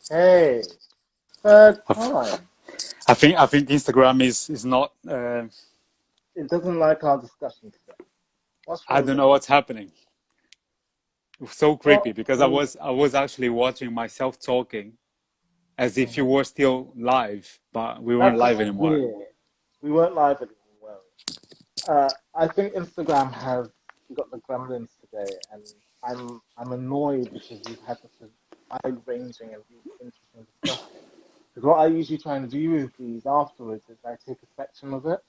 Hey, third I time. think Instagram is not. It doesn't like our discussion today. What's I wrong don't with know it? what's happening. It was so creepy Well, because I was actually watching myself talking as if you mhm. were still live, but we weren't That's live anymore. weird. We weren't live anymore. Well, I think Instagram has got the gremlins today, and I'm annoyed because we've had such a wide-ranging and interesting discussion. Because what I usually try and do with these afterwards is I take a section of it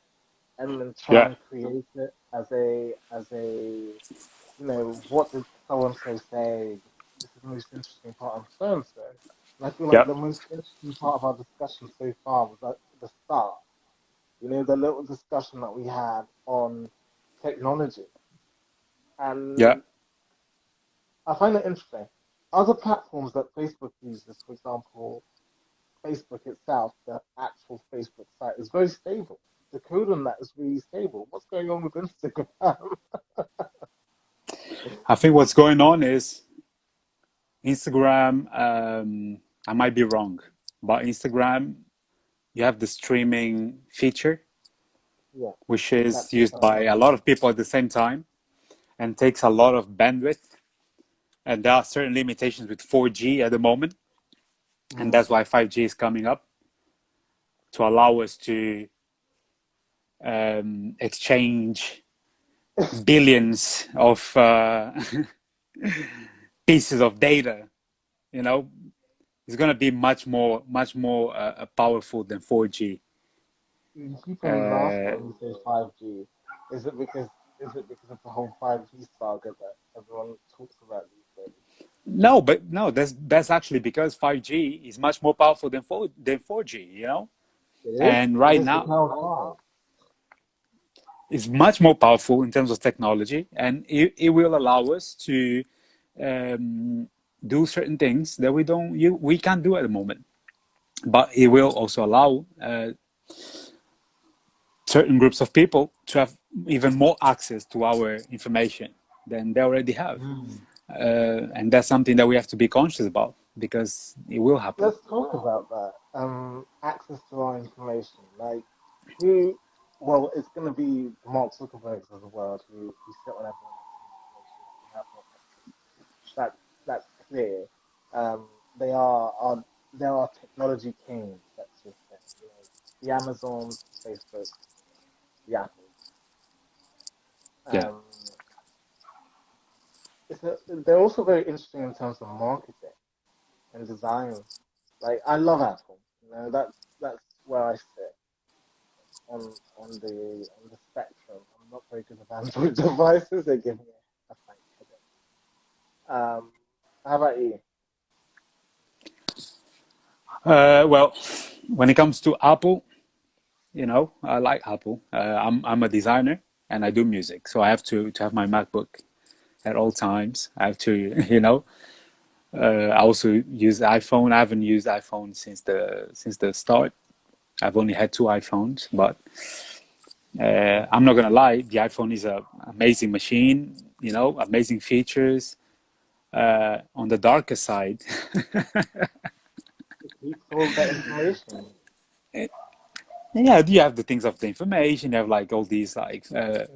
and then try Yeah, and create it as a what did so and so say? This is the most interesting part of so and so. And I feel like yeah, the most interesting part of our discussion so far was at the start. The little discussion that we had on technology. yeah. And I find it interesting. Other platforms that Facebook uses, for example, Facebook itself, the actual Facebook site, is very stable. The code on that is really stable. What's going on with Instagram? I think what's going on is Instagram. I might be wrong, but Instagram, you have the streaming feature, Yeah, which is that's the used by phenomenon. a lot of people at the same time and takes a lot of bandwidth. And there are certain limitations with 4G at the moment, and that's Mm. why 5G is coming up to allow us to exchange billions of pieces of data. You know, it's going to be much more powerful than 4G. You keep on laughing Uh, when you say 5G. Is it because is it because of the whole 5G saga that everyone talks about these days? no, but no, that's actually because 5G is much more powerful than 4G. It is. And It right is, but now how far? it's much more powerful in terms of technology, and it will allow us to do certain things that we can't do at the moment. But it will also allow certain groups of people to have even more access to our information than they already have. Mm. And that's something that we have to be conscious about because it will happen. Let's talk about that. Access to our information. Like who? Well, it's going to be Mark Zuckerbergs of the world who sit on everyone else's information that we have no access to. That's clear. Um, they are there are technology kings. Let's just say, the Amazons, the Facebooks, the Apples. Yeah, Um, they're also very interesting in terms of marketing and design. Like I love Apple. That's where I sit on the spectrum. I'm not very good with Android devices. They give me a frank headache. How about you? well, when it comes to Apple, I like Apple. I'm a designer and I do music, so I have to have my MacBook at all times. I have to, I also use iPhone. I haven't used iPhone since the start. I've only had two iPhones, but I'm not gonna lie, the iPhone is a amazing machine. Amazing features. On the darker side, It keeps all that information. yeah, you have the things of the information. You have like all these like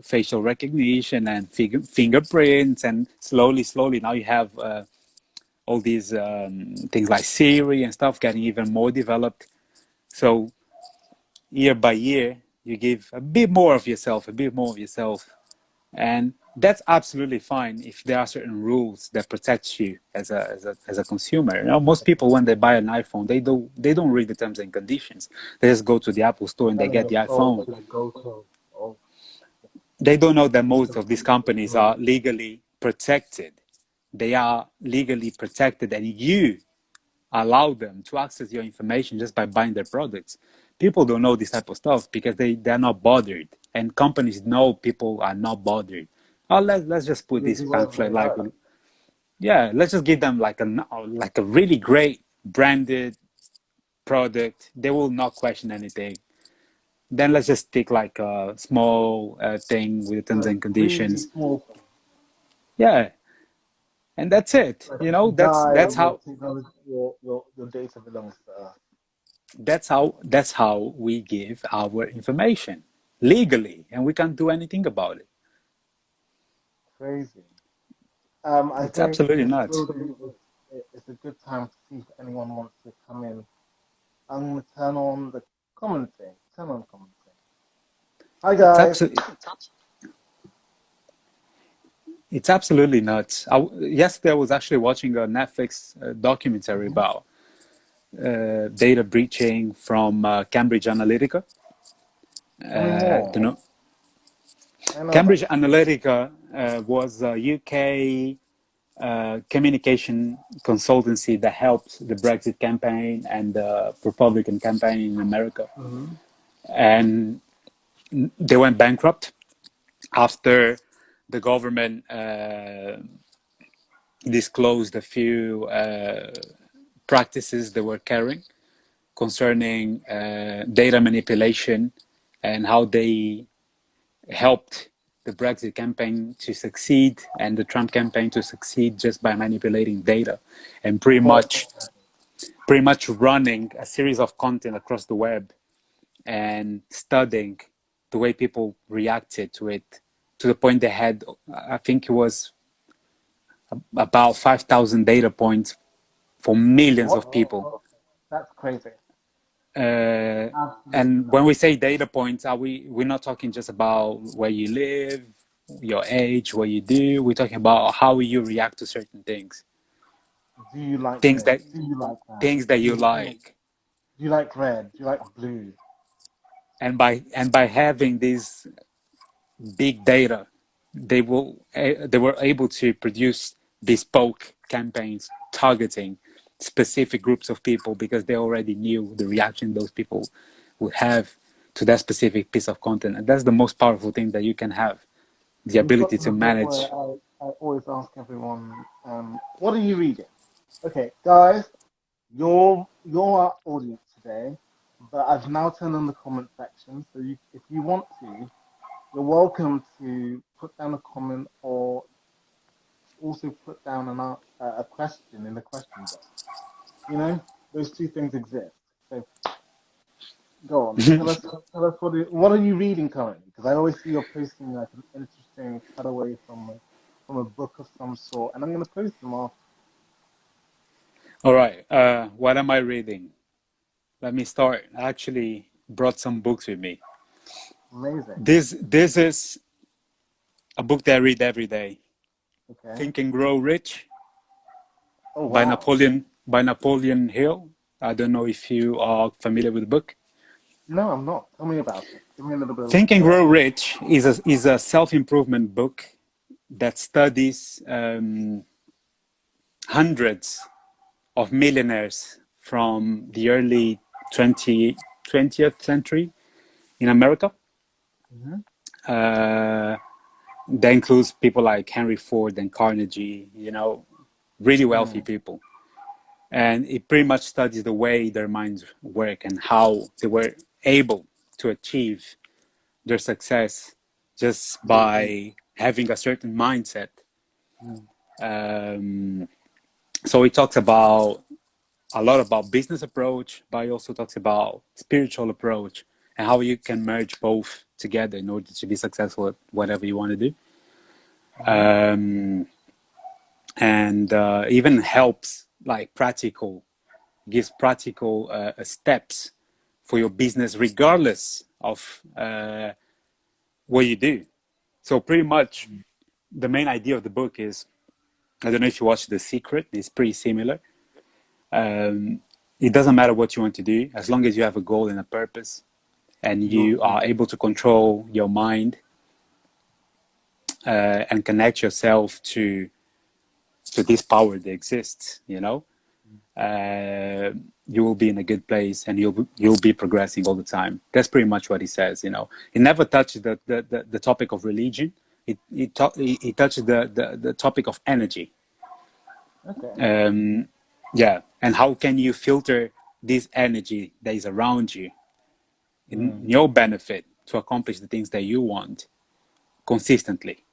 facial recognition and fingerprints, and slowly now you have all these things like Siri and stuff getting even more developed. So year by year, you give a bit more of yourself, and that's absolutely fine if there are certain rules that protect you as a consumer. Most people when they buy an iPhone, they don't read the terms and conditions. They just go to the Apple Store and they And then get you're the sold iPhone. to the go-to of They don't know that the most of these complete companies are ignorance. legally protected. They are legally protected, and you allow them to access your information just by buying their products. People don't know this type of stuff because they're not bothered, and companies know people are not bothered. Oh, let's just put They this do whatever they pamphlet like, like. yeah, let's just give them like a really great branded product. They will not question anything. Then let's just stick like a small thing with terms A and really conditions. small thing. Yeah, and that's it. Like You if know, you that's die, that's your how technology, your data belongs to Earth. that's how we give our information legally, and we can't do anything about it. Crazy. I It's think absolutely this nuts. building is a good time to see if anyone wants to come in. I'm gonna turn on the commenting. Turn on commenting. Hi It's guys. absolutely it's absolutely nuts. Yesterday I was actually watching a Netflix documentary Mhm. about data breaching from Cambridge Analytica. Tell me Do more. you know? I know about Cambridge this. Analytica was a UK communication consultancy that helped the Brexit campaign and the Republican campaign in America. Mm-hmm. And they went bankrupt after the government disclosed a few practices they were carrying concerning data manipulation and how they helped the Brexit campaign to succeed and the Trump campaign to succeed just by manipulating data and What? pretty much running a series of content across the web and studying the way people reacted to it to the point they had, I think it was about 5,000 data points for millions What? of people. That's crazy. Uh, Absolutely and when not. we say data points, we're not talking just about where you live, your age, what you do. We're talking about how you react to certain things, Do you like things this? that Do you like that? things that Do you you, like. do you like red? Do you like blue? And by having these big data, they were able to produce bespoke campaigns targeting specific groups of people because they already knew the reaction those people would have to that specific piece of content. And that's the most powerful thing that you can have, the We've got ability to the to bit where manage. I always ask everyone, what are you reading? Okay, guys, you're our audience today, but I've now turned on the comment section, so if you want to, you're welcome to put down a comment or also put down a question in the question box. You know, those two things exist. So go on, tell us what are you reading currently? Because I always see you're posting like an interesting cutaway from a book of some sort, and I'm gonna post them off. All right, what am I reading? Let me start. I actually brought some books with me. Amazing. This is a book that I read every day. Okay. Think and Grow Rich Oh by wow. Napoleon Hill. I don't know if you are familiar with the book. No, I'm not. Tell me about it. Give me a little bit of Think and blurb. Grow Rich is a self improvement book that studies hundreds of millionaires from the early 20th century in America. Hmm. Uh, that includes people like Henry Ford and Carnegie, really wealthy Mm. people. And it pretty much studies the way their minds work and how they were able to achieve their success just by having a certain mindset. Mm. Um, so it talks about a lot about business approach, but it also talks about spiritual approach and how you can merge both together in order to be successful at whatever you want to do. Hmm. Um, and even helps like practical gives practical steps for your business regardless of what you do. So pretty much the main idea of the book is, I don't know if you watch The Secret, it's pretty similar. um, it doesn't matter what you want to do as long as you have a goal and a purpose and You'll you do are it. able to control your mind and connect yourself to this power that exists, uh, you will be in a good place and you'll be progressing all the time. That's pretty much what he says. He never touches the topic of religion. He touches the topic of energy. Okay. um, yeah, and how can you filter this energy that is around you in Mm. your benefit to accomplish the things that you want consistently.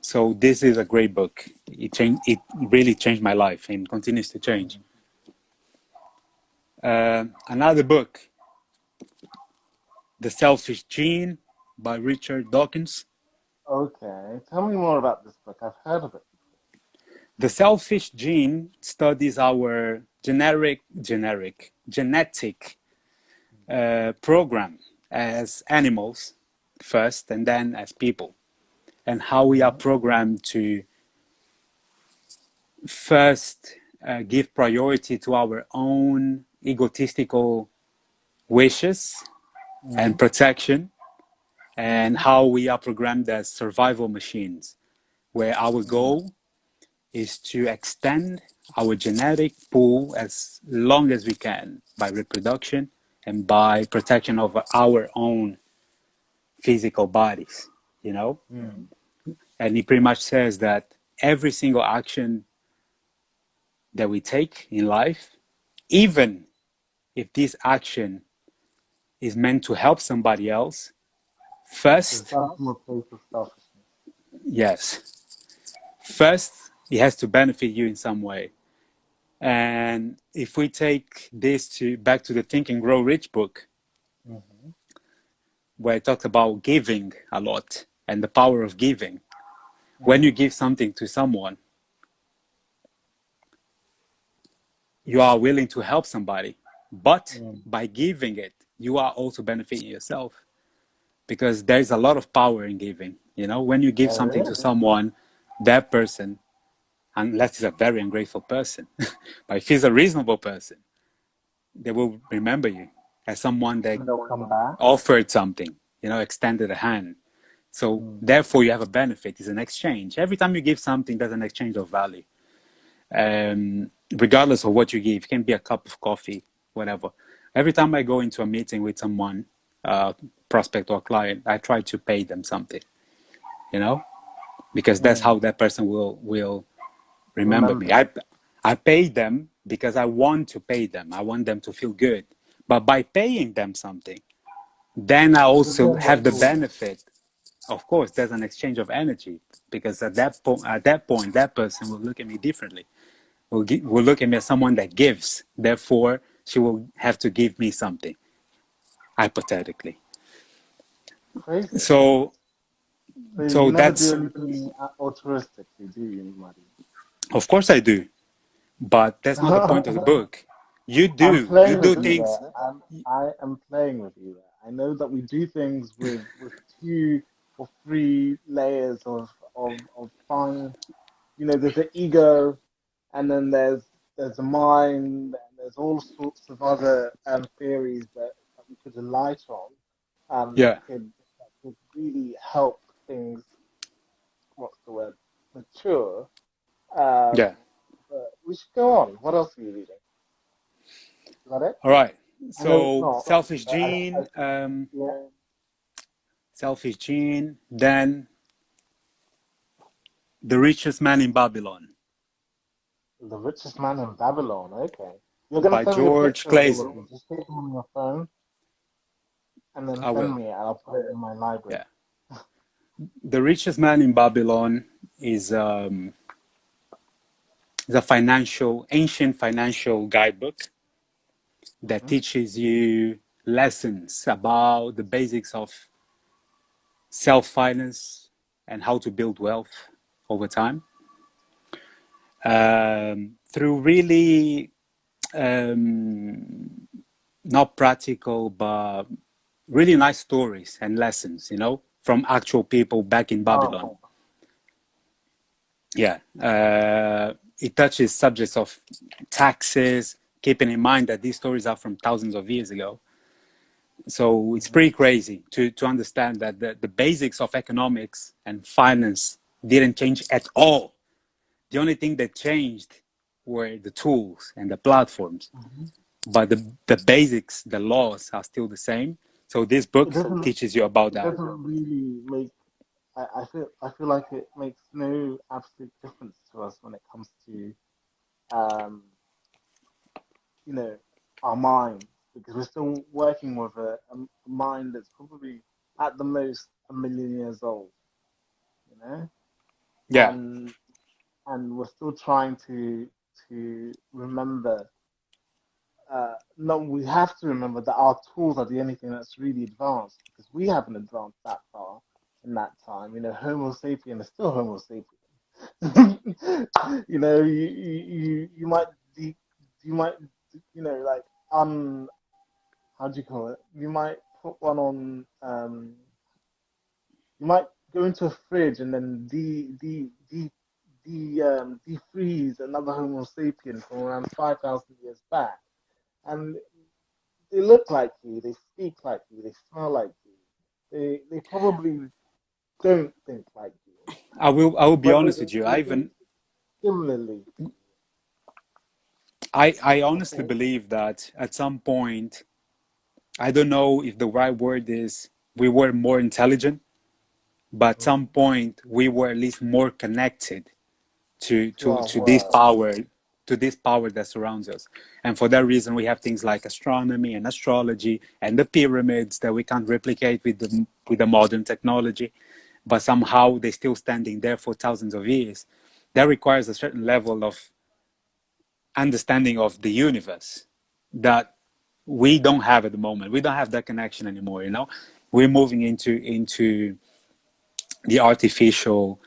So this is a great book. It really changed my life and continues to change. Another book, The Selfish Gene by Richard Dawkins. Okay, tell me more about this book. I've heard of it. The Selfish Gene studies our genetic program as animals first and then as people, and how we are Mm-hmm. programmed to first give priority to our own egotistical wishes Mm-hmm. and protection, and Mm-hmm. how we are programmed as survival machines, where our goal is to extend our genetic pool as long as we can by reproduction and by protection of our own physical bodies, you know? Mm-hmm. And he pretty much says that every single action that we take in life, even if this action is meant to help somebody else, Is first, that from a place of selfishness? yes, first, it has to benefit you in some way. And if we take this to back to the Think and Grow Rich book, Mm-hmm. where it talks about giving a lot and the power of giving, when you Mm-hmm. give something to someone, you are willing to help somebody. But Mm. by giving it, you are also benefiting yourself because there's a lot of power in giving. You know, when you give Oh, something to really? someone, that person, unless he's a very ungrateful person, but if he's a reasonable person, they will remember you as someone that And they'll come back. offered something, you know, extended a hand. So Mm. therefore, you have a benefit. It's an exchange. Every time you give something, there's an exchange of value. Regardless of what you give, it can be a cup of coffee, whatever. Every time I go into a meeting with someone, prospect or client, I try to pay them something, you know, because that's Mm. how that person will remember me. Remember. I pay them because I want to pay them. I want them to feel good. But by paying them something, then I You also get have what's the for them. benefit. Of course, there's an exchange of energy because at that point, that person will look at me differently. Will look at me as someone that gives. Therefore, she will have to give me something, hypothetically. Crazy. So, So you so never do that's anything altruistically, do you, Muddy? of course I do, but that's not the point of the book. You I'm do, you playing do with you things. there. I am playing with you there. I know that we do things with 2 or 3 layers of fun. You know, there's the ego, and then there's a mind, and there's all sorts of other theories that we could light on, Yeah, that could really help things. What's the word? Mature. Um, yeah. but we should go on. What else are you reading? Is that it? All right. I know it's So, not. selfish But gene, yeah, selfish gene. Then, the richest man in Babylon the richest man in Babylon. Okay, you're gonna by send me a George picture of all of Clason. them. Just take them on your phone and then I send will. me it, and I'll put it in my library. Yeah. The richest man in Babylon is a ancient financial guidebook that Hmm. teaches you lessons about the basics of self finance and how to build wealth over time through really um, not practical but really nice stories and lessons, you know, from actual people back in Babylon. Oh, Yeah. It touches subjects of taxes, keeping in mind that these stories are from thousands of years ago. So it's hmm. pretty crazy to understand that the basics of economics and finance didn't change at all. The only thing that changed were the tools and the platforms. Hmm. But the basics, the laws are still the same. So this It book doesn't. teaches you about It that. doesn't really make. I feel like it makes no absolute difference to us when it comes to um, you know, our minds, because we're still working with a mind that's probably at the most 1 million years old. know, Yeah. and we're still trying to remember. No, we have to remember that our tools are the only thing that's really advanced because we haven't advanced that far in that time. Homo sapien is still Homo sapien. You might de you might like how do you call it? You might put one on you might go into a fridge and then defreeze another Homo sapien from around 5,000 years back, and they look like you, they speak like you, they smell like you. They probably don't think like you, I will be but honest with you. they think similarly to I honestly you. believe that at some point, I don't know if the right word is we were more intelligent, but at Mhm. some point we were at least more connected to To to our to this world. power to this power that surrounds us. And for that reason we have things like astronomy and astrology and the pyramids that we can't replicate with the modern technology, but somehow they're still standing there for thousands of years. That requires a certain level of understanding of the universe that we don't have at the moment. We don't have that connection anymore. We're moving into the artificial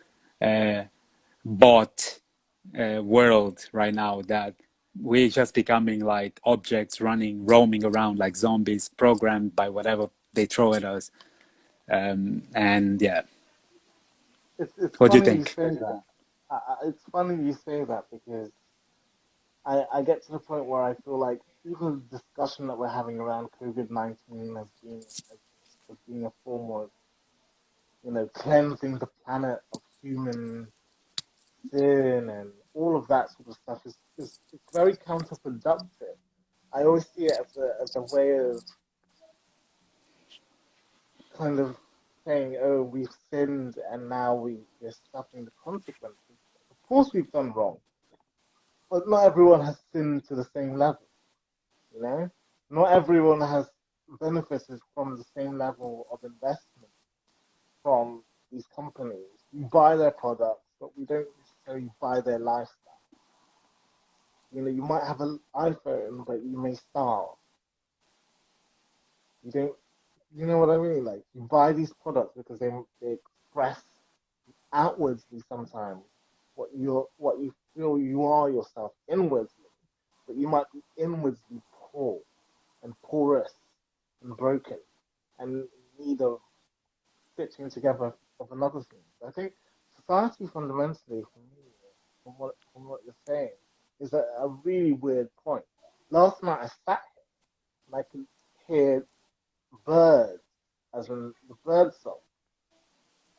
uh, bot world right now, that we're just becoming like objects running, roaming around like zombies, programmed by whatever they throw at us. And yeah, It's what do you funny you think? say that. It's funny you say that because I get to the point where I feel like even the discussion that we're having around COVID-19 as being a form of cleansing the planet of human sin and all of that sort of stuff is it's very counterproductive. I always see it as a way of kind of saying, "Oh, we've sinned and now we're suffering the consequences." Of course, we've done wrong, but not everyone has sinned to the same level. You know, not everyone has benefited from the same level of investment from these companies. We buy their products, but we don't necessarily buy their lifestyle. You might have an iPhone, but you may starve. You don't, you know what I mean? Like you buy these products because they express outwardly sometimes what you feel you are yourself inwardly, but you might be inwardly poor and porous and broken and in need of stitching together of another thing. I think society fundamentally, for me, from what you're saying, is a really weird point. Last night I sat here and I could hear birds, as in the bird song.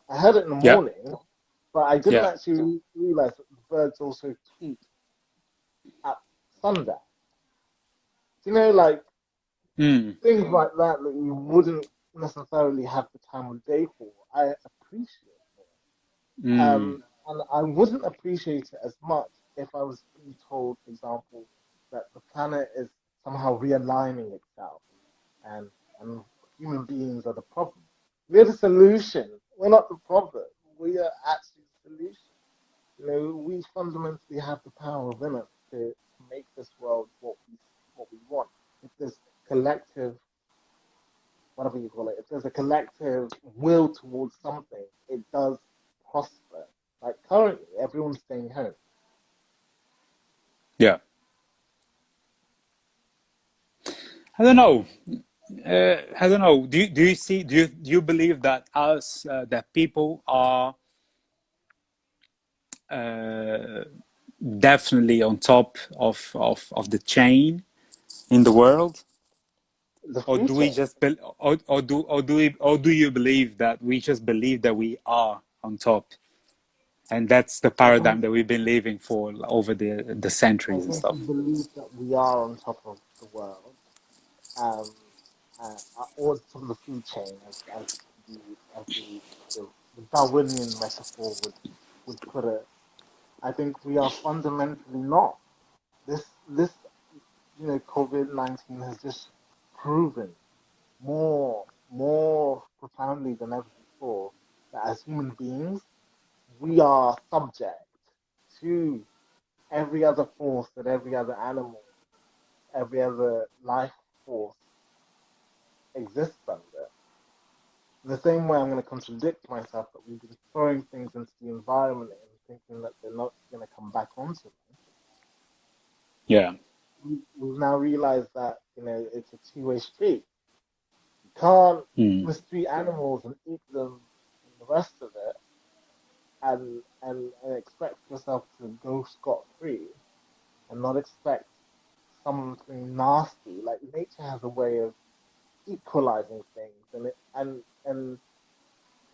I heard it in the Yeah, morning, but I didn't yeah. actually realize that the birds also tweet at sundown. Like Mm, things like that that you wouldn't necessarily have the time of day for. I appreciate it. mm, And I wouldn't appreciate it as much if I was being told, for example, that the planet is somehow realigning itself and and human beings are the problem. We're the solution. We're not the problem. We are actually the solution. We fundamentally have the power within us to make this world what we want. If there's collective, whatever you call it, if there's a collective will towards something, it does prosper. Like currently, everyone's staying home. yeah. I don't know. I don't know. Do you see? Do you believe that us that people are uh, definitely on top of the chain in the world, The or do food we chain. just or do you believe that we just believe that we are on top, and that's the I think paradigm that we've been living for over the I centuries and think we stuff? believe that we are on top of the world, um, or top of the food chain, as the Darwinian metaphor would put it. I think we are fundamentally not. This COVID-19 has just proven more profoundly than ever before that as human beings we are subject to every other force that every other animal, every other life force exists under. In the same way, I'm going to contradict myself that we've been throwing things into the environment and thinking that they're not going to come back onto them. Yeah. We've now realized that it's a two-way street. You can't Mm. mistreat animals and eat them and the rest of it, and expect yourself to go scot free and not expect something nasty. Like nature has a way of equalizing things, and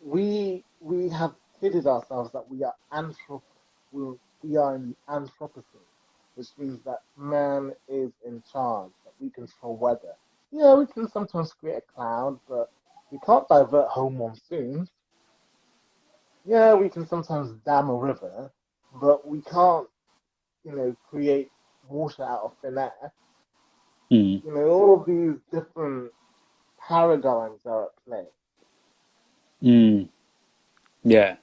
we have kidded ourselves that we are in the Anthropocene, which means that man is in charge, that we control weather. Yeah, we can sometimes create a cloud, but we can't divert whole monsoons. Yeah, we can sometimes dam a river, but we can't, create water out of thin air. Mm. All of these different paradigms are at play. Mm. Yeah.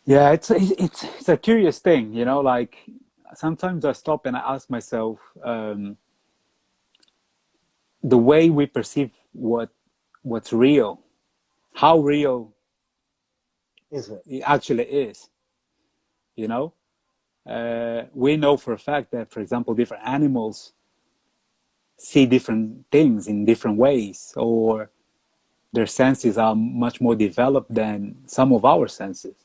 Yeah, it's a curious thing, you know. Like sometimes I stop and I ask myself, the way we perceive what's real, how real Is it? it actually is. You know, we know for a fact that, for example, different animals see different things in different ways, or their senses are much more developed than some of our senses.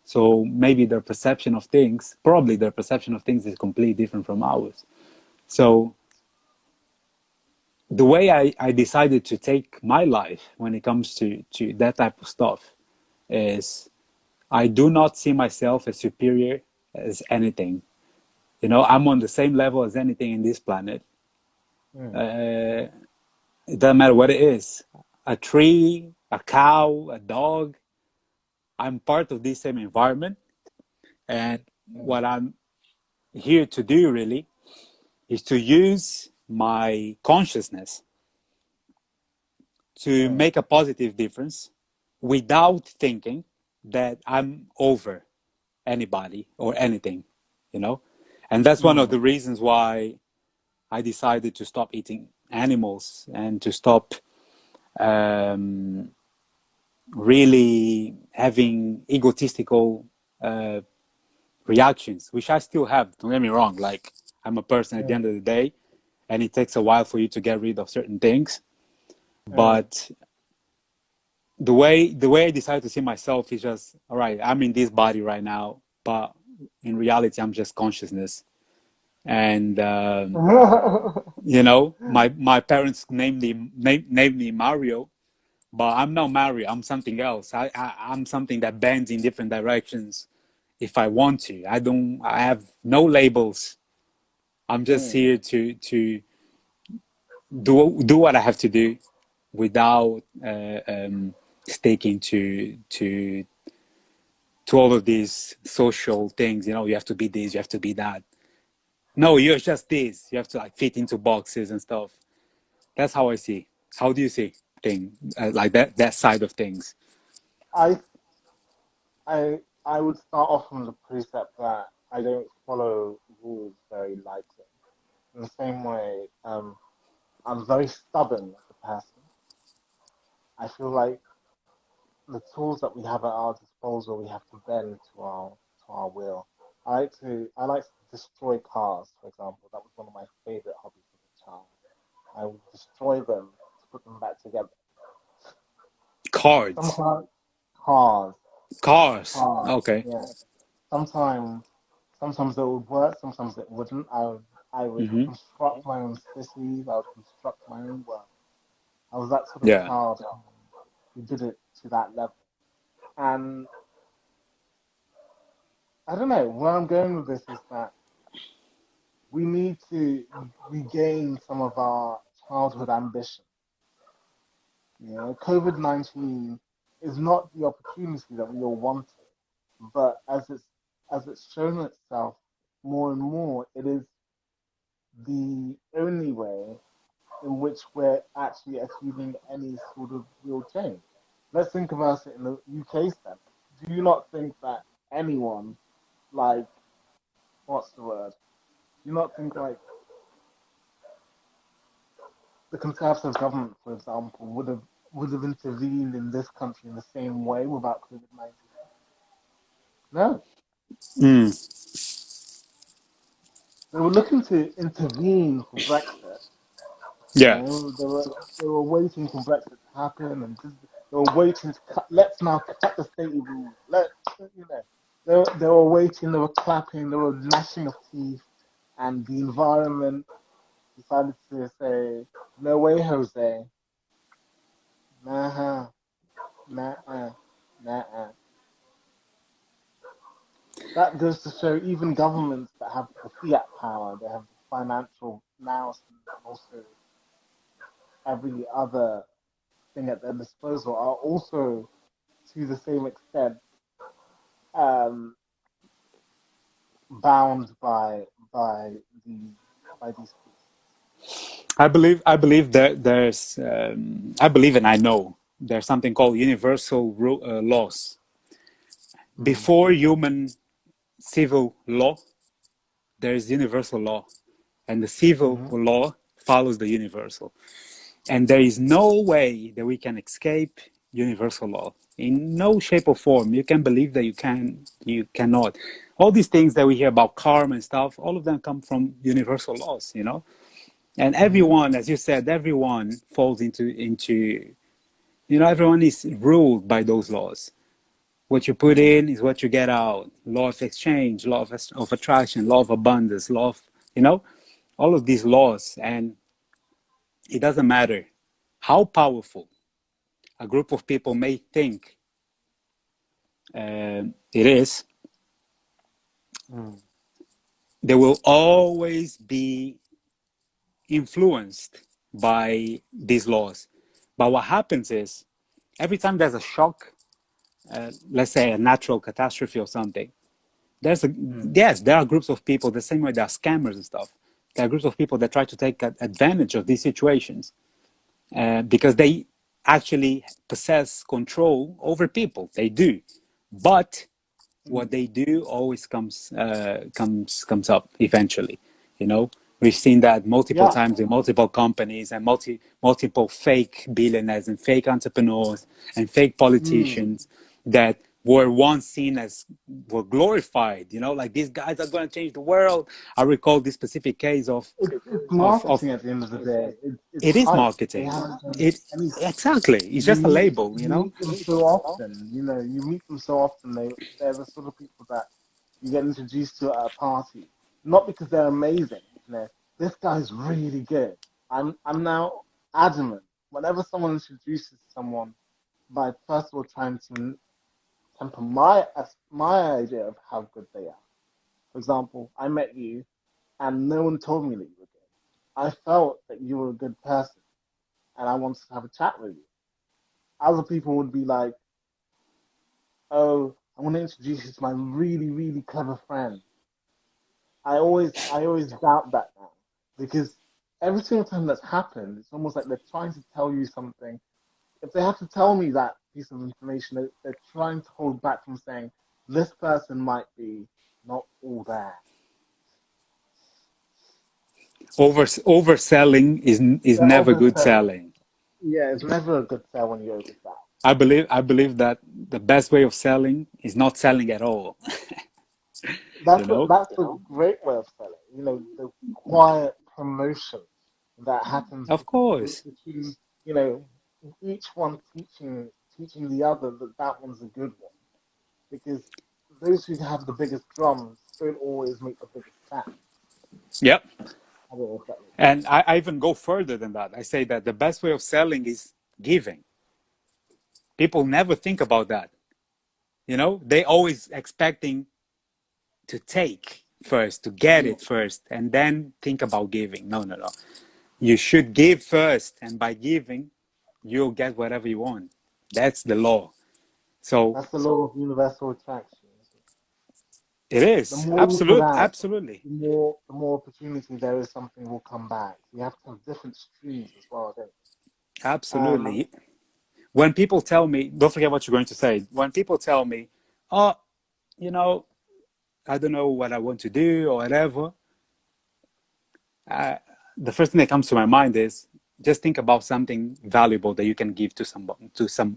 So maybe their perception of things, probably their perception of things is completely different from ours. So the way I decided to take my life when it comes to that type of stuff is I do not see myself as superior as anything. You know, I'm on the same level as anything in this planet. Mm, Uh, it doesn't matter what it is, a tree, a cow, a dog. I'm part of this same environment. And mm, what I'm here to do really is to use my consciousness to mm, make a positive difference without thinking that I'm over anybody or anything, you know? And that's one of mm, the reasons why I decided to stop eating animals and to stop um, really having egotistical uh, reactions, which I still have. Don't get me wrong. Like, I'm a person at the end mm, of the day, and it takes a while for you to get rid of certain things. mm. But the way I decided to see myself is just all right. I'm in this body right now, but in reality, I'm just consciousness. And my parents named me Mario, but I'm not Mario. I'm something else. I'm something that bends in different directions if I want to. I have no labels. I'm just Mm. here to do what I have to do without sticking to all of these social things. You know, you have to be this, you have to be that. No, you're just this. You have to like fit into boxes and stuff. That's how I see. How do you see thing like that side of things? I I would start off from the precept that I don't follow rules very lightly. In the same way, I'm very stubborn as a person. I feel like the tools that we have at our disposal, we have to bend to our will. I like to destroy cars, for example. That was one of my favorite hobbies as a child. I would destroy them to put them back together. Cards, Sometimes cars, cars. cars, Okay. yeah. Sometimes, sometimes it would work. Sometimes it wouldn't. I would Mm-hmm. construct my own cities. I would construct my own world. I was that sort of Yeah. child who did it to that level. And I don't know where I'm going with this is that we need to regain some of our childhood ambition. COVID-19 is not the opportunity that we all wanted, but as it's shown itself more and more, it is the only way in which we're actually achieving any sort of real change. Let's think about it in the UK sense. do you not think that anyone, like, what's the word? Do you not think, like, the Conservative government, for example, would have intervened in this country in the same way without COVID-19? No. Mm, They were looking to intervene for Brexit. You yeah. know, they were waiting for Brexit to happen, and just, they were waiting to cut. Let's now cut the state rules. You know, they were waiting. They were clapping. They were gnashing of teeth, and the environment decided to say, "No way, Jose. Nah, nah, nah." That goes to show even governments that have the fiat power, they have the financial nous and also every other thing at their disposal, are also to the same extent um, bound by these by these I believe that I believe and I know there's something called universal laws. cases. Before human civil law, there is universal law, and the civil Mm-hmm. law follows the universal. And there is no way that we can escape universal law in no shape or form. You can believe that you cannot. All these things that we hear about karma and stuff, all of them come from universal laws, you know. And Mm-hmm. everyone, as you said, everyone falls into everyone is ruled by those laws. What you put Mm-hmm. in is what you get out. Law of exchange, law of attraction, law of abundance, law of, you know, all of these laws. And it doesn't matter how powerful a group of people may think it is, Mm. they will always be influenced by these laws. But what happens is every time there's a shock, let's say a natural catastrophe or something, there's a Mm. yes, there are groups of people the same way there are scammers and stuff. There are groups of people that try to take advantage of these situations because they actually possess control over people. They do, but what Mm. they do always comes up eventually. You know, we've seen that multiple Yeah. times in multiple companies and multiple fake billionaires and fake entrepreneurs and fake Mm. politicians that were once seen as were glorified. You know, like these guys are going to change the world. I recall this specific case It's of marketing at the end of the day. It's it is hype. They marketing. have It any. exactly. It's You just a meet label. You you know. meet them so often. You know, you meet them so often. They're the sort of people that you get introduced to at a party, not because they're amazing. You know, this guy's really good. I'm now adamant whenever someone introduces someone by first of all trying to temper my idea of how good they are. For example, I met you and no one told me that you were good. I felt that you were a good person and I wanted to have a chat with you. Other people would be like, "Oh, I want to introduce you to my really, really clever friend." I always doubt that now because every single time that's happened, it's almost like they're trying to tell you something. If they have to tell me that piece of information, they're trying to hold back from saying this person might be not all there. Overselling is They're never good overselling. selling. Yeah, it's never a good sell when you oversell. I believe that the best way of selling is not selling at all. You know, That's the great way of selling. You know, the quiet promotion that happens of course, between you know each one teaching the other that that one's a good one because those who have the biggest drums don't always make the biggest sound. yep. I don't know if that makes sense. And I even go further than that. I say that the best way of selling is giving. People never think about that. You know, they always expecting to take first, to get Mm. it first, and then think about giving. No, no, no. You should give first, and by giving, you'll get whatever you want. That's the law. So That's the law of universal attraction. it The is more you put absolute, out, absolutely, the more opportunity there is something will come back. So you have to have different streams as well, don't you? absolutely. When people tell me, don't forget what you're going to say. When people tell me, oh, you know, I don't know what I want to do or whatever, uh, the first thing that comes to my mind is just think about something valuable that you can give to someone,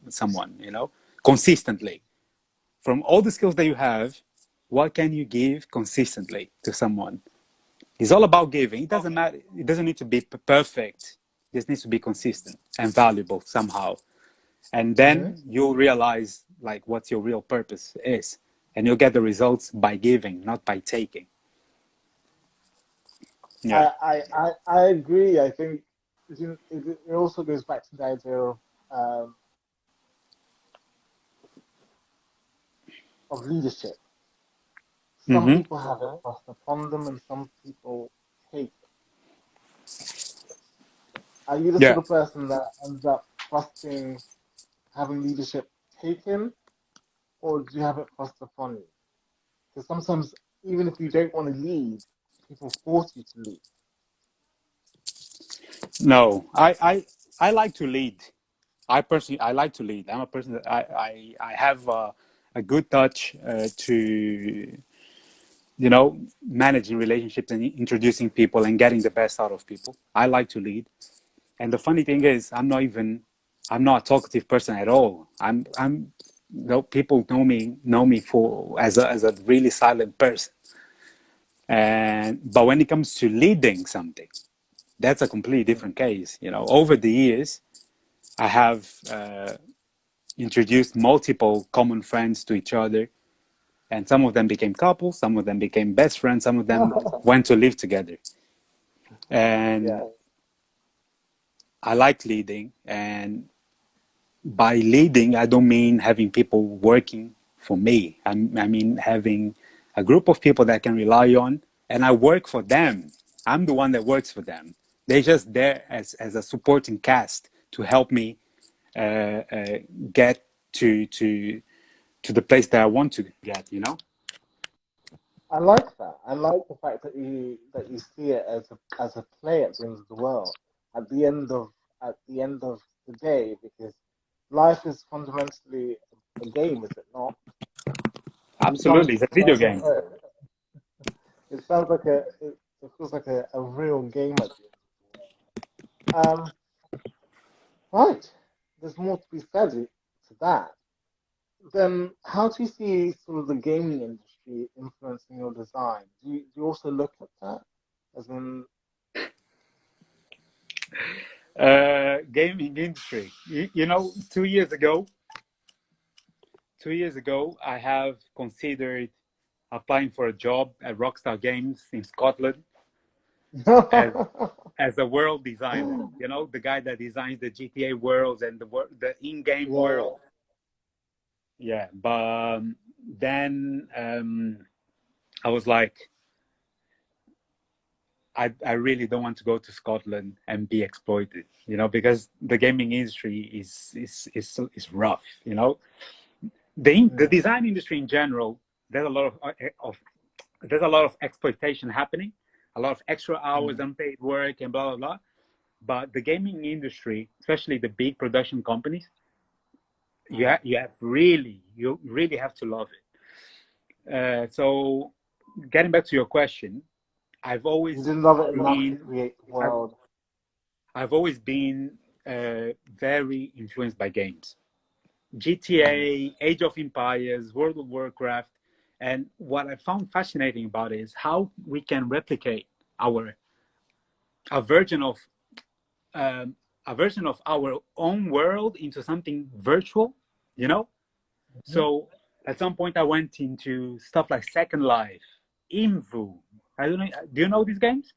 someone, consistently. From all the skills that you have, what can you give consistently to someone? It's all about giving. It doesn't matter. It doesn't need to be perfect. It just needs to be consistent and valuable somehow. And Hmm. then you'll realize like what your real purpose is, and you'll get the results by giving, not by taking. Yeah. I agree. I think it also goes back to the idea um, of leadership. Some Mm-hmm. people have it thrust upon them, and some people take it. Are you the Yeah. sort of person that ends up trusting having leadership taken, or do you have it thrust upon you? Because sometimes, even if you don't want to lead, people force you to lead. No, I like to lead. I personally I like to lead. I'm a person that I have a good touch to managing relationships and introducing people and getting the best out of people. I like to lead. And the funny thing is, I'm not a talkative person at all. I'm no people know me for as a really silent person. And but when it comes to leading something, that's a completely Mm. different case. Over the years, I have introduced multiple common friends to each other, and some of them became couples, some of them became best friends, some of them went to live together. Yeah, And I like leading, and by leading, I don't mean having people working for me. I mean having a group of people that I can rely on, and I work for them. I'm the one that works for them. They're just there as a supporting cast to help me uh, get to the place that I want to get. I like that. I like the fact that you see it as a play at the end of the world, at the end of at the end of the day, because life is fundamentally a game, is it not? You can't. Absolutely, it's a video game. It sounds like it feels like a real game at the end of the world. Right. There's more to be said to that. Then, how do you see sort of the gaming industry influencing your design? Do you also look at that? As in, Gaming industry. 2 years ago, I have considered applying for a job at Rockstar Games in Scotland as as a world designer. The guy that designs the GTA worlds and the in-game yeah, world. Yeah, but then I was like, I really don't want to go to Scotland and be exploited. Because the gaming industry is rough. The mm, design industry in general, there's a lot of there's a lot of exploitation happening, a lot of extra hours, mm, unpaid work, and blah blah blah. But the gaming industry, especially the big production companies, mm. you really have to love it. So, getting back to your question, I've You always didn't love it enough to been create the I've, world. I've always been very influenced by games. Mm, GTA, Age of Empires, World of Warcraft, and what I found fascinating about it is how we can replicate our a version of um, a version of our own world into something virtual. You know, mhm. so at some point I went into stuff like Second Life, Invu. I don't know. Do you know these games?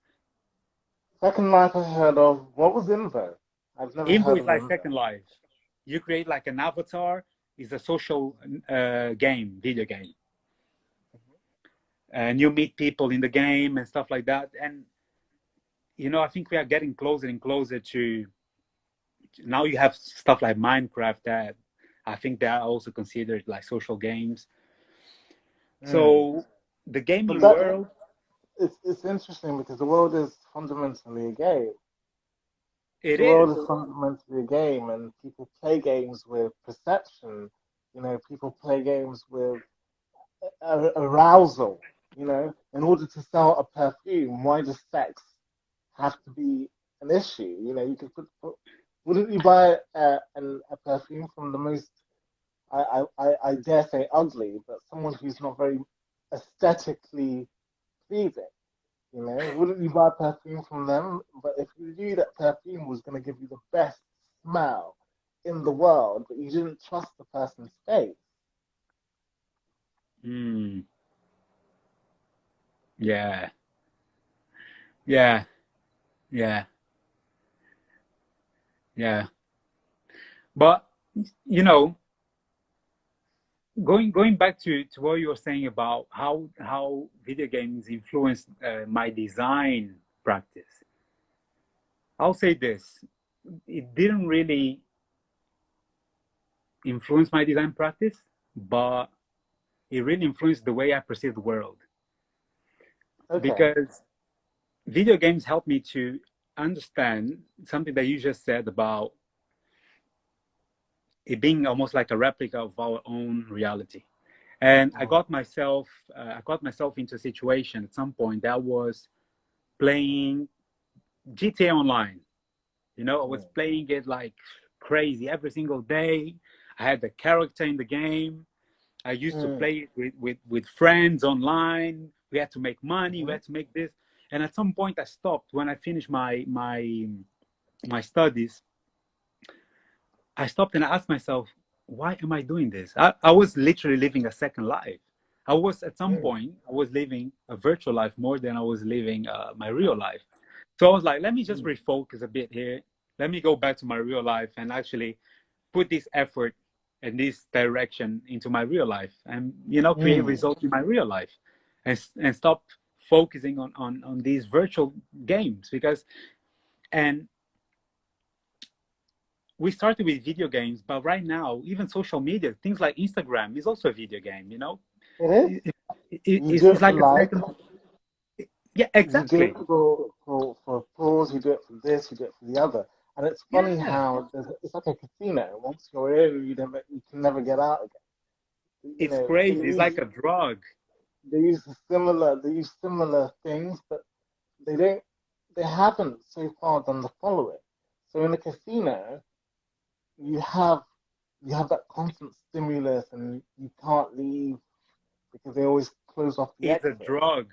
Second Life I heard of. What was Invo? I've never Invu heard is of like Invo. Second Life. You create like an avatar. It's a social video game, and you meet people in the game and stuff like that. And I think we are getting closer and closer to now. You have stuff like Minecraft that I think they are also considered like social games. Mm. So the But gaming that world, it's interesting because the world is fundamentally a game. it The world is. is fundamentally a game, and people play games with perception. People play games with arousal. You know, in order to sell a perfume, why does sex have to be an issue? You know, you could wouldn't you buy a perfume from the most, I dare say, ugly, but someone who's not very aesthetically pleasing? You know, wouldn't you buy perfume from them? But if you knew that perfume was going to give you the best smell in the world, but you didn't trust the person's face. Mm, yeah, yeah, yeah, yeah. But you know, going back to what you were saying about how video games influenced my design practice, I'll say this: it didn't really influence my design practice, but it really influenced the way I perceive the world. Okay. Because video games help me to understand something that you just said about it being almost like a replica of our own reality. And Mm, I got myself into a situation at some point that was playing GTA Online. You know, I was mm, playing it like crazy every single day. I had the character in the game. I used to mm, play it with friends online. We had to make money. We mm, had to make this. And at some point, I stopped when I finished my studies. I stopped and I asked myself, why am I doing this? I was literally living a second life. I was at some mm, point, I was living a virtual life more than I was living my real life. So I was like, let me just mm, refocus a bit here. Let me go back to my real life and actually put this effort and this direction into my real life and, you know, create mm. results in my real life and stop focusing on these virtual games because, and we started with video games, but right now, even social media, things like Instagram is also a video game, you know? It is. It, You do it's it for like a likes. second. Yeah, You do it exactly. for applause. You do it for this. You do it for the other. And it's funny Yeah, how it's like a casino. Once you're in, you can never get out again. You it's know, crazy. It's like a drug. they use similar things, but they don't they haven't so far done the following. So in a casino, you have you have that constant stimulus, and you can't leave because they always close off the It's a exit. drug.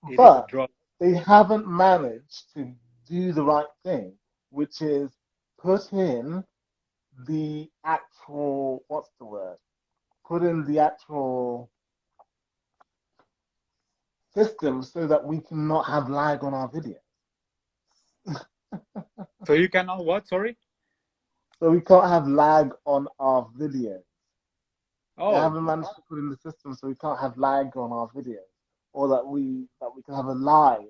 It is a But drug. they haven't managed to do the right thing, which is put in the actual, what's the word? Put in the actual system so that we cannot have lag on our video. So you cannot what? Sorry. So we can't have lag on our video. They Oh, haven't managed to put in the system so we can't have lag on our videos, or that we can have a live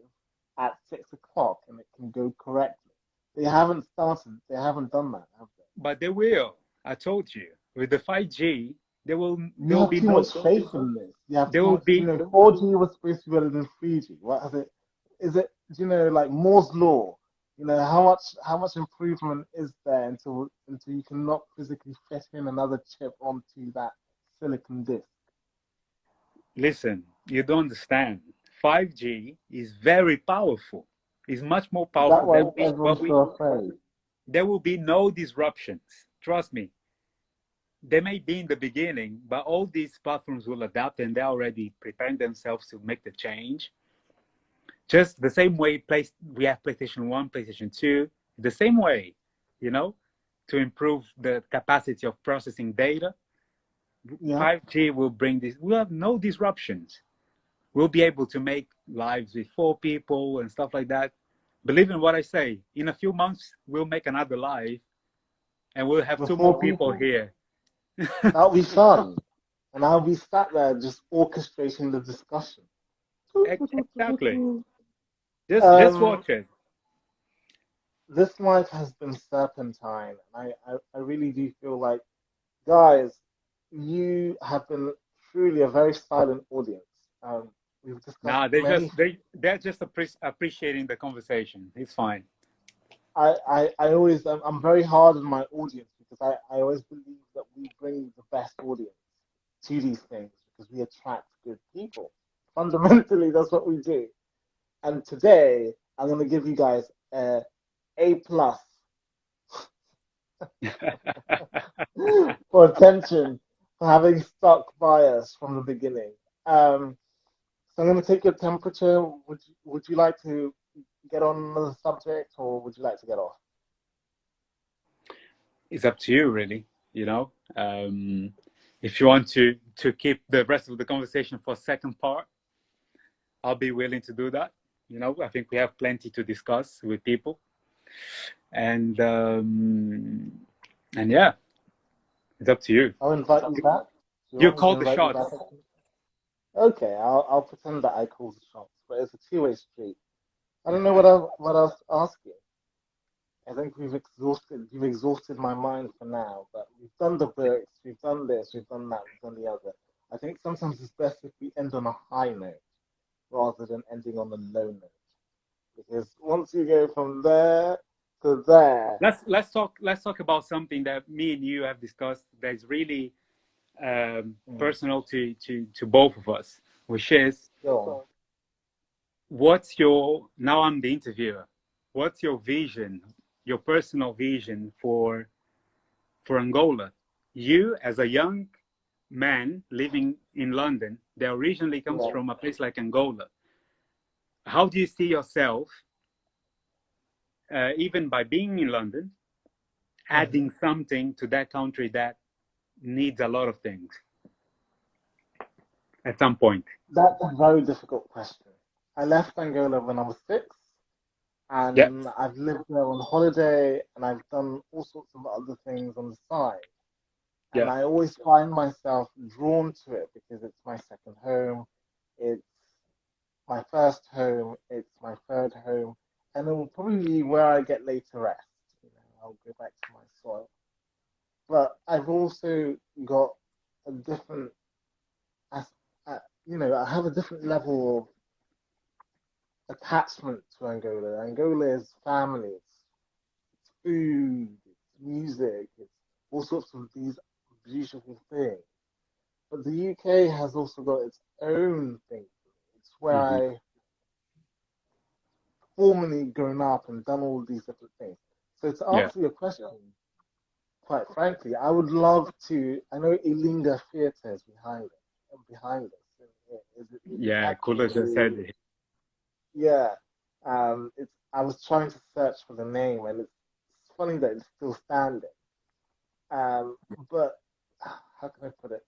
at 6 o'clock and it can go correctly. They haven't started. They haven't done that, have they? but they will. I told you. With the 5G, You there will have be too no much faith in this. You have there too will much. You be know, 4G was supposed to be better than 3G. What has it? Is it? You know, like Moore's law. You know, how much improvement is there until you cannot physically fit in another chip onto that silicon disk? listen, you don't understand. 5G is very powerful. It's much more Is that powerful why than everyone's what we so afraid? there will be no disruptions. Trust me. They may be in the beginning, but all these platforms will adapt and they're already preparing themselves to make the change. Just the same way we have PlayStation 1, PlayStation 2, the same way, you know, to improve the capacity of processing data. Yeah. 5G will bring this, we'll have no disruptions. We'll be able to make lives with 4 people and stuff like that. Believe in what I say. In a few months, we'll make another live and we'll have two more Before people people, here. that'll be fun, and I'll be sat there just orchestrating the discussion. Exactly. Just Um, watch it. this life has been serpentine, and I really do feel like, guys, you have been truly a very silent audience. We've discussed Nah, many. they're just appreciating the conversation. It's fine. I always I'm very hard on my audience because I always believe that we bring the best audience to these things. we attract good people. Fundamentally, that's what we do. And today, I'm going to give you guys A plus for attention for having stuck by us from the beginning. Um, so I'm going to take your temperature. Would you like to get on the subject, or would you like to get off? It's up to you, really. You know, if you want to keep the rest of the conversation for second part, I'll be willing to do that. You know, I think we have plenty to discuss with people, and yeah, it's up to you. I'll invite you back. If you You want me to call the invite you back? shots. Okay, I'll pretend that I call the shots, but it's a two-way street. I don't know what else to ask you. I think you've exhausted my mind for now, but we've done the books, we've done this, we've done that, we've done the other. I think sometimes it's best if we end on a high note rather than ending on a low note. Because once you go from there to there, Let's talk about something that me and you have discussed that is really mm, personal to both of us, which is go on. what's your, now I'm the interviewer, what's your vision, your personal vision for Angola? You as a young man living in London that originally comes Yeah. from a place like Angola, how do you see yourself, even by being in London, Hmm. adding something to that country that needs a lot of things at some point? That's a very difficult question. I left Angola when I was 6, Yeah, and I've lived there on holiday, and I've done all sorts of other things on the side. And yeah, I always find myself drawn to it because it's my second home, it's my first home, it's my third home, and it will probably be where I get laid to rest. I'll go back to my soil. But I've also got a different, I have a different level of attachment to Angola. Angola is family, it's food, it's music, it's all sorts of these beautiful things. But the UK has also got its own thing. It's where hmm, I formerly grown up and done all these different things. So to yeah, answer your question, quite frankly, I would love to. I know Ilinga Theatre is behind us. It's yeah. Kula just said actually, it. yeah. It's. I was trying to search for the name, and it's funny that it's still standing. Um, but how can I put it?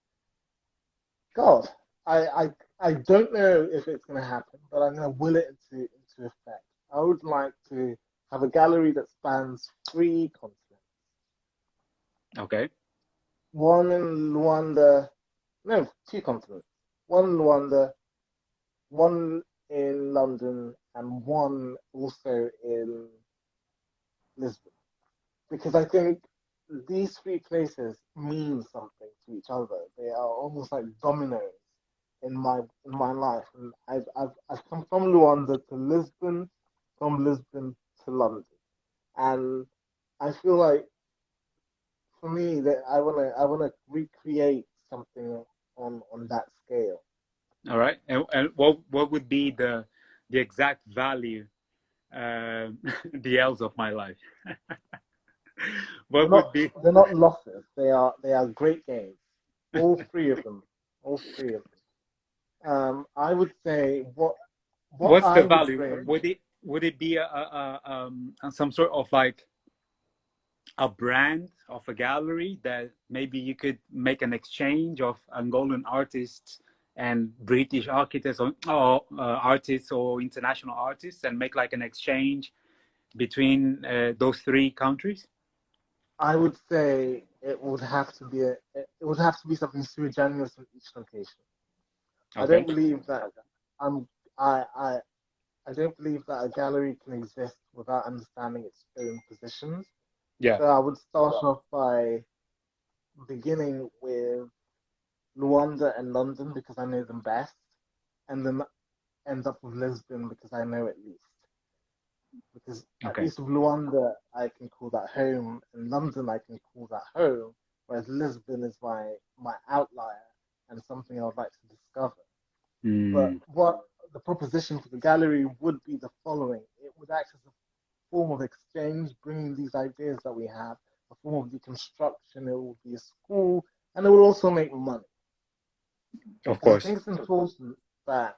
God, I, I, I don't know if it's going to happen, but I'm going to will it into effect. I would like to have a gallery that spans 3 continents. Okay, One in Luanda, no, 2 continents. One in Luanda, one in London, and one also in Lisbon. Because I think these 3 places mean something to each other. They are almost like dominoes in my life. And I've come from Luanda to Lisbon, from Lisbon to London, and I feel like for me that I wanna recreate something on that scale. all right. And what would be the exact value, the else of my life? They're What would not be, they're not losses. They are great games. All 3 of them. All 3 of them. I would say what what's the I would value? bring. Would it be some sort of like a brand of a gallery that maybe you could make an exchange of Angolan artists and British architects, or artists or international artists, and make like an exchange between those three countries? I would say it would have to be something sui generis in each location. I Okay. don't believe that I'm I I don't believe that a gallery can exist without understanding its own positions. Yeah. So I would start off by beginning with Luanda and London because I know them best, and then end up with Lisbon because I know it least. Because at Okay. least with Luanda I can call that home, and London I can call that home, whereas Lisbon is my outlier. and something I would like to discover. But Mm, what the proposition for the gallery would be the following: it would act as a form of exchange, bringing these ideas that we have, a form of deconstruction. It will be a school, and it will also make money. of Because I course. think it's important that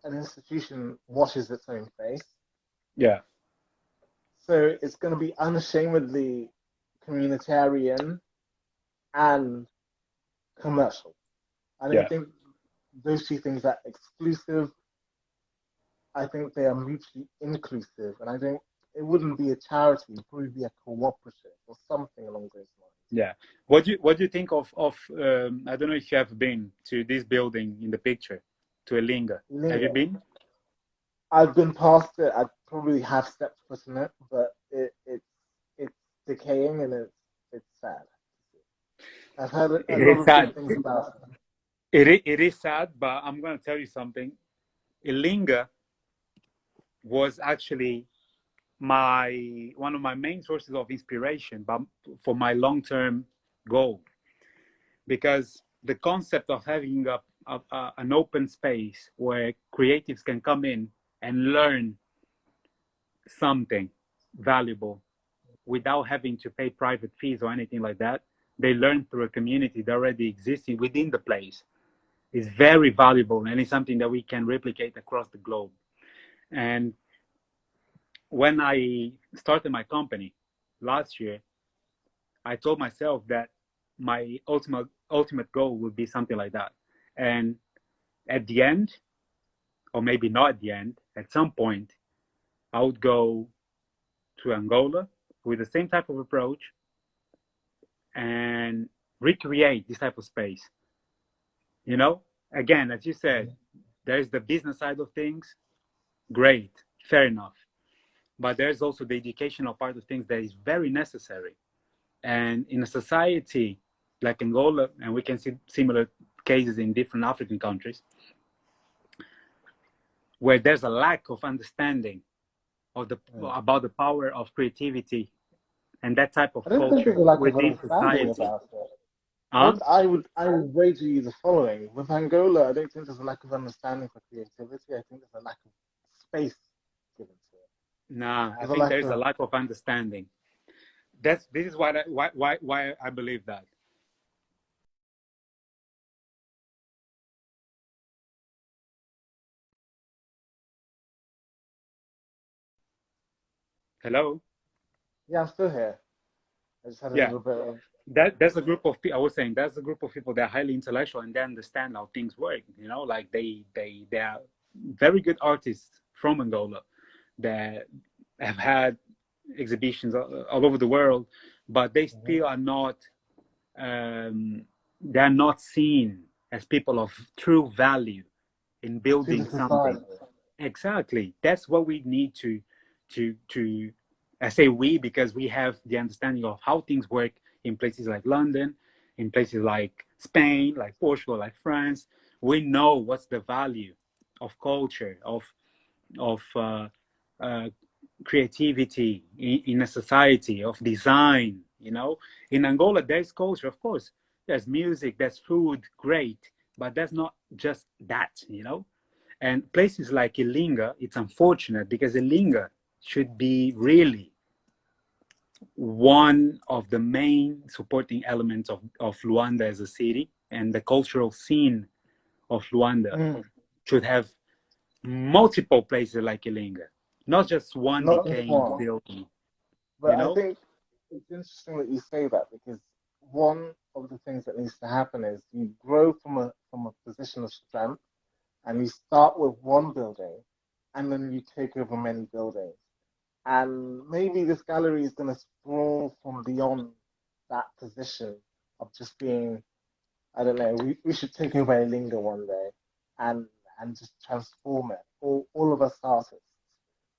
an institution washes its own face. Yeah, So it's going to be unashamedly communitarian and commercial. I don't yeah, think those two things are exclusive. I think they are mutually inclusive, and I don't. It wouldn't be a charity; it'd probably be a cooperative or something along those yeah. What do you think of I don't know if you have been to this building in the picture, to Elinga. lines. Have you Lingo. been? I've been past it. I probably have stepped foot in it, but it's decaying and it's sad. I've heard a It lot is of good sad. things about it. It is sad, but I'm gonna tell you something. Elinga was actually my one of my main sources of inspiration, but for my long-term goal, because the concept of having an open space where creatives can come in and learn something valuable without having to pay private fees or anything like that. They learn through a community that already existing within the place. Is very valuable, and it's something that we can replicate across the globe. And when I started my company last year, I told myself that my ultimate goal would be something like that. And at the end, or maybe not at the end, at some point, I would go to Angola with the same type of approach and recreate this type of space. You know, again, as you said, there's the business side of things. Great, fair enough. But there's also the educational part of things that is very necessary. And in a society like Angola, and we can see similar cases in different African countries, where there's a lack of understanding of the Mm. about the power of creativity and that type I of don't think there's culture a lack of within understanding society. about it. Huh? I would wager you the following: with Angola, I don't think there's a lack of understanding for creativity. I think there's a lack of space given to it. Nah, I There's a think lack there's a of lack of understanding. This is why I believe that. Hello? yeah. I'm still here. I just had a Yeah. little bit of That's a group of people. I was saying that's a group of people that are highly intellectual and they understand how things work. Like they are very good artists from Angola that have had exhibitions all over the world, but they still are not. They're not seen as people of true value in to the building something. society. Exactly. That's what we need to I say we because we have the understanding of how things work in places like London, in places like Spain, like Portugal, like France. We know what's the value of culture, of uh, creativity in a society, of design. In Angola, there's culture, of course. There's music, there's food, great, but that's not just that. And places like Ilinga, it's unfortunate because Ilinga should be really one of the main supporting elements of Luanda as a city, and the cultural scene of Luanda Mm. should have multiple places like Ilinga, not just one Not just decaying one. building, But you I know? think it's interesting that you say that because one of the things that needs to happen is you grow from a position of strength and you start with one building and then you take over many buildings. And maybe this gallery is going to sprawl from beyond that position of just being, I don't know, we should take over a lingo one day and and just transform it. All of us artists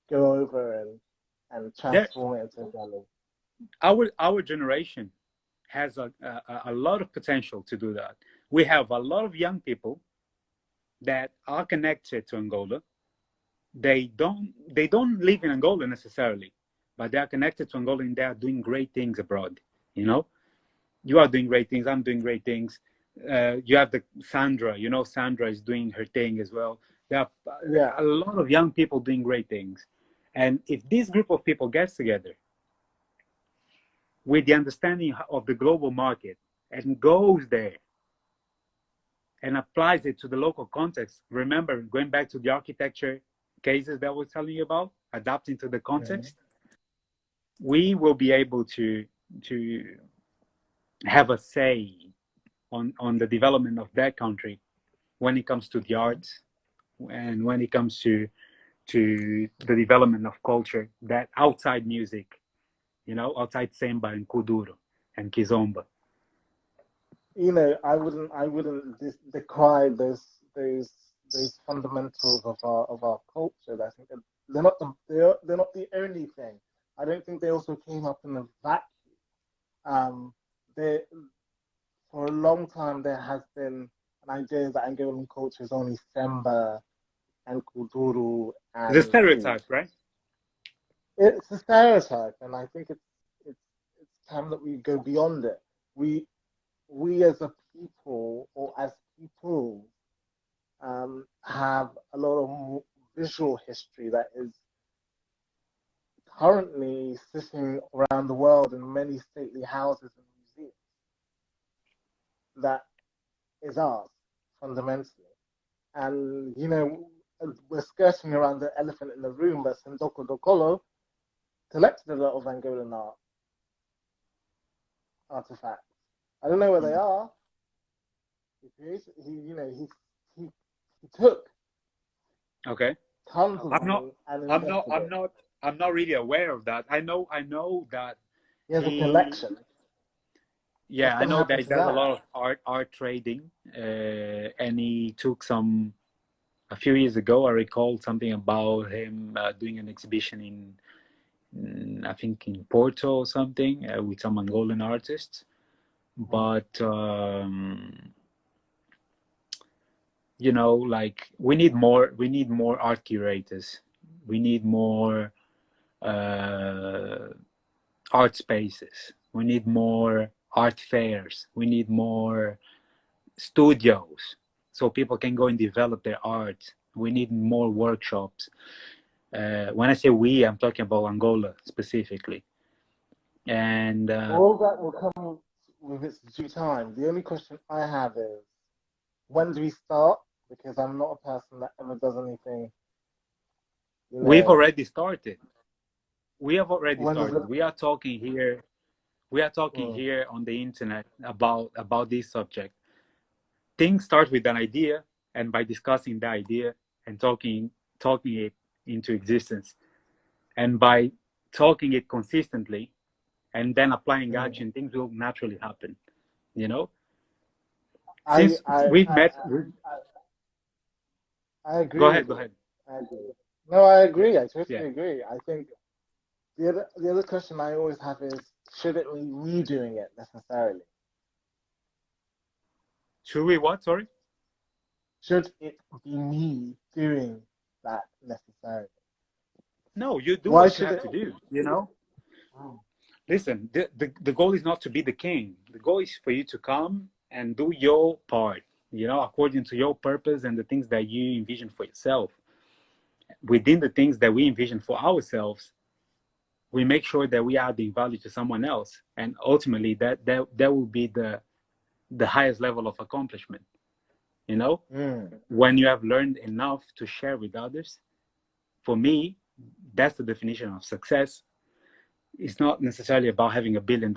go over and There, transform it into a gallery. our generation has a lot of potential to do that. We have a lot of young people that are connected to Angola. They don't live in Angola necessarily, but they are connected to Angola and they are doing great things abroad. You know, you are doing great things. I'm doing great things. You have the Sandra. You know, Sandra is doing her thing as well. There are Yeah, a lot of young people doing great things, and if this group of people gets together with the understanding of the global market and goes there and applies it to the local context, remember going back to the architecture cases that I was telling you about, adapting to the mm, context, we will be able to have a say on the development of that country when it comes to the mm. arts and when it comes to the development of culture that outside music, outside samba and kuduro and kizomba. I wouldn't decry those those fundamentals of our culture. I think that they're not the only thing. I don't think they also came up in a vacuum. Um, they For a long time there has been an idea that Angolan culture is only samba and kuduro The and oud. stereotype, right? It's a stereotype, and I think it's it's time that we go beyond it. We we as a people or as people have a lot of visual history that is currently sitting around the world in many stately houses and museums that is ours fundamentally. And we're skirting around the elephant in the room, but Sindoko Dokolo collected a lot of Angolan artifacts. I don't know where they are. He created, he he took Okay. tons of I'm not. money and I'm not. invested I'm it. not. I'm not really aware of that. I know that He has a he. collection. What's Yeah, I going to know happen that he to does a that? lot of art trading, and he took some a few years ago. I recall something about him doing an exhibition I think in Porto or something with some Angolan artists. Mm. But like we need more art curators. We need more uh, art spaces. We need more art fairs. We need more studios so people can go and develop their art. We need more workshops. When I say we, I'm talking about Angola specifically. And All that will come with its due time. The only question I have is, when do we start? Because I'm not a person that ever does anything, you we've know. already started. We have already When does it? started. We are talking here. We are talking Mm. here on the internet about this subject. Things start with an idea, and by discussing the idea and talking it into existence, and by talking it consistently, and then applying Mm. action, things will naturally happen. You know, I, since I, we've I, met. I Go agree ahead. with Go you. ahead. I agree. No, I Yeah. agree. I Yeah. totally agree. I think the other question I always have is, should it be me doing it necessarily? Should we what? Sorry. Should it be me doing that necessarily? No, you do Why what you should have it? to do. You know. Mm, Listen, the goal is not to be the king. The goal is for you to come and do your part, according to your purpose and the things that you envision for yourself. Within the things that we envision for ourselves, we make sure that we are adding value to someone else. And ultimately that will be the highest level of accomplishment, you know? mm. When you have learned enough to share with others, for me, that's the definition of success. It's not necessarily about having $1 billion,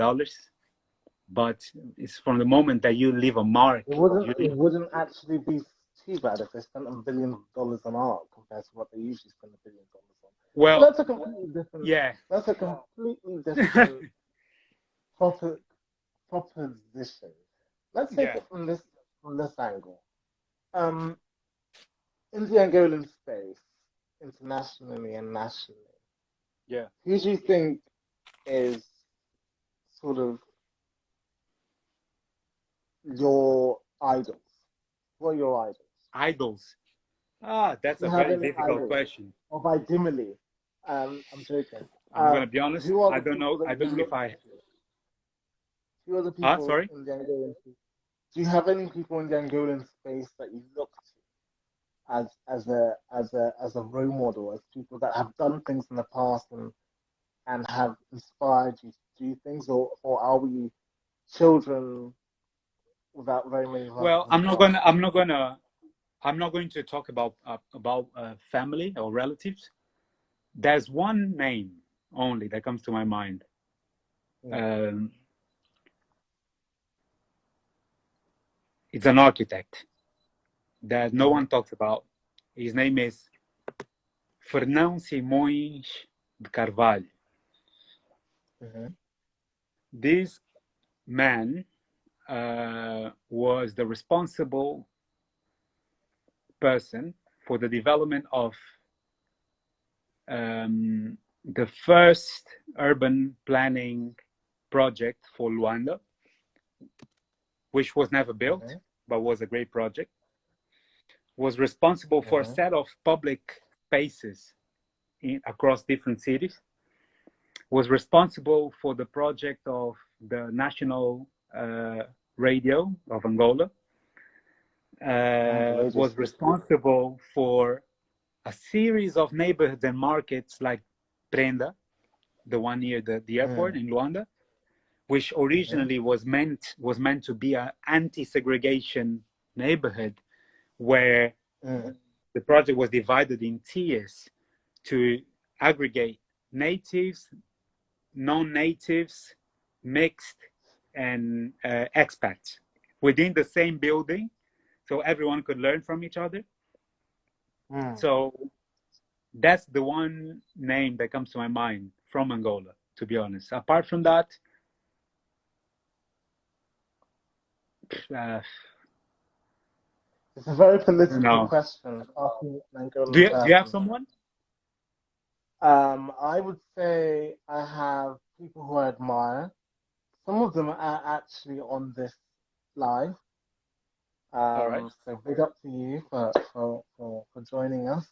but it's from the moment that you leave a It mark. wouldn't You it leave, wouldn't actually be too bad if they spent $1 billion on art compared to what they usually spend $1 billion on. But well, that's a completely different. yeah. That's a completely different proper proposition. Let's take Yeah, it from this angle. Um, in the Angolan space, internationally and nationally, yeah. who do you think is sort of your idols? What are your idols? Idols. If That's you a have very any difficult idols, question. or by dimly, I'm joking. I'm gonna be honest. Who are I the don't people know. that I you don't know if look I. to? Who are the people Sorry. in the Angolan? Do you have any people in the Angolan space that you look to as a role model, as people that have done things in the past and have inspired you to do things, or are we children without very many mothers Well, and fathers? I'm not going to talk about family or relatives. There's one name only that comes to my mind. Mm, Um, it's an architect that no mm-hmm, one talks about. His name is Fernão Simões de Carvalho. mm-hmm, This man was the responsible person for the development of the first urban planning project for Luanda, which was never built, mm-hmm, but was a great project. Was responsible for a mm-hmm, set of public spaces across different cities. Was responsible for the project of the national radio of Angola. the radio Was station. responsible for a series of neighborhoods and markets like Prenda, the one near the airport Mm, in Luanda, which mm-hmm, originally was meant to be an anti-segregation neighborhood where mm, the project was divided in tiers to aggregate natives, non-natives, mixed, and expats within the same building, so everyone could learn from each other. mm. So that's the one name that comes to my mind from Angola, to be honest. Apart from that, uh, It's a very political no. question asking an Do Angolan you have person. someone? I would say I have people who I admire. Some of them are actually on this live. All right. So big up to you for joining us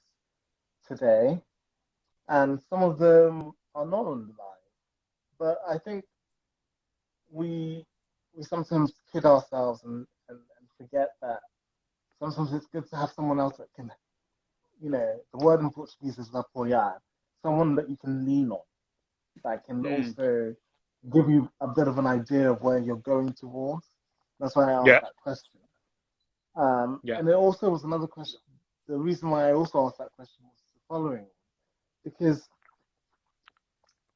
today. And some of them are not on the live. But I think we we sometimes kid ourselves and forget that sometimes it's good to have someone else that can, the word in Portuguese is apoiar, someone that you can lean on, that can Mm, also give you a bit of an idea of where you're going towards. That's why I asked yeah, that question. yeah. And it also was another question. The reason why I also asked that question was the following, because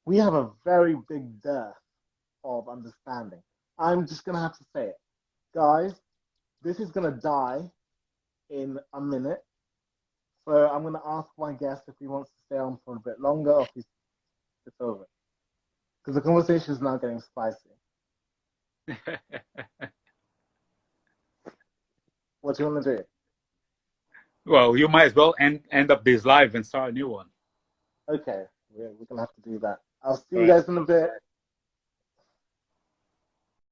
we have a very big dearth of understanding. I'm just going to have to say it. Guys, this is going to die in a minute. So I'm going to ask my guest if he wants to stay on for a bit longer or if it's over. Because the conversation is now getting spicy. What do you want to do? Well, you might as well end up this live and start a new one. Okay, we're going to have to do that. I'll see All you right. guys in a bit.